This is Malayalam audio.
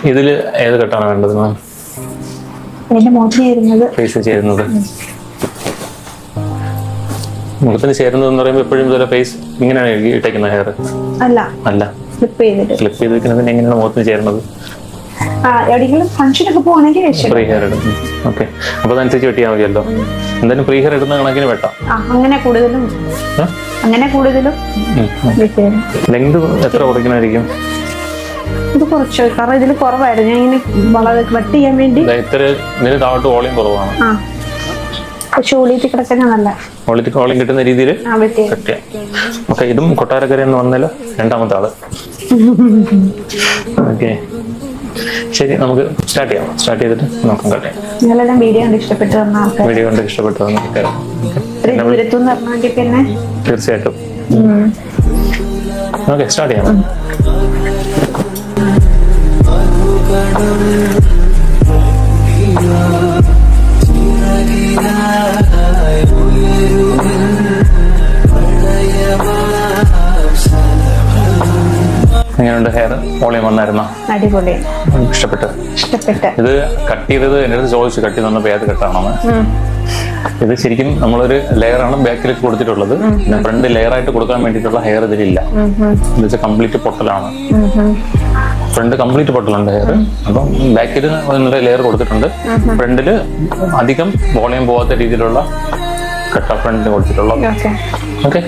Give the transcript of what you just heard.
ഇതില് ഏത് കെട്ടാണ് വേണ്ടത്? ഫേസ് ചേരുന്നത്. മുഖത്തിന് ചേരുന്നതെന്ന് പറയുമ്പോൾ എപ്പോഴും ഇതുപോലെ ഫേസ് ഇങ്ങനെയാണ് ഇട്ടേക്കുന്ന ഹെയർ? അല്ല, ക്ലിപ്പ് ചെയ്ത് വെക്കുന്നത്. എങ്ങനെയാണ് മുഖത്തിന് ചേരുന്നത്? ഫ്രീ ഹെയർ ഇടും. ഓക്കെ, അപ്പൊ അതനുസരിച്ച് വെട്ടിയാൽ മതിയല്ലോ. എന്തായാലും ഫ്രീ ഹെയർ ഇടുന്ന കണക്കിന് വെട്ടാം. ലെങ്ത് എത്ര കുറയ്ക്കണമായിരിക്കും? ഇത് കുറച്ച്, കാരണം ഇതിൽ കുറവായിരുന്നു. ഞാൻ ഇങ്ങനെ വളരെ കട്ട് ചെയ്യാൻ വേണ്ടി ഇതിന് താഴോട്ട് വോളിയം കുറവാണ്. വോളിയം കിട്ടുന്ന രീതിയിൽ കട്ട് ചെയ്യാം. ഓക്കെ, ഇതും കൊട്ടാരക്കര എന്ന് വന്നല്ലോ രണ്ടാമത്തെ ആള്. ഓക്കെ, ശരി, നമുക്ക് സ്റ്റാർട്ട് ചെയ്യാം. സ്റ്റാർട്ട് ചെയ്തിട്ട് നോക്കാം. കട്ട് ചെയ്യാം. വീഡിയോ കണ്ട് ഇഷ്ടപ്പെട്ടു തീർച്ചയായിട്ടും. ഓക്കെ, സ്റ്റാർട്ട് ചെയ്യാം. എങ്ങനെയുണ്ട് ഹെയർ? വോളിയം വന്നായിരുന്നോ? അടിപൊളി, ഇഷ്ടപ്പെട്ട്. ഇത് കട്ട് ചെയ്തത് എന്റെ അടുത്ത് ചോദിച്ചു, കട്ട് ചെയ്ത് ഏത് കെട്ടാണെന്ന്. ഇത് ശരിക്കും നമ്മളൊരു ലെയറാണ് ബാക്കിലേക്ക് കൊടുത്തിട്ടുള്ളത്. പിന്നെ ഫ്രണ്ട് ലെയർ ആയിട്ട് കൊടുക്കാൻ വേണ്ടിയിട്ടുള്ള ഹെയർ ഇതിലില്ല. ഇത് വെച്ചാൽ കംപ്ലീറ്റ് പൊട്ടലാണ്. ഫ്രണ്ട് കംപ്ലീറ്റ് പൊട്ടലുണ്ട് ഹെയർ. അപ്പം ബാക്കിൽ ലെയർ കൊടുത്തിട്ടുണ്ട്. ഫ്രണ്ടില് അധികം വോളിയം പോവാത്ത രീതിയിലുള്ള കട്ട ഫ്രണ്ടിന് കൊടുത്തിട്ടുള്ളത്. ഓക്കെ.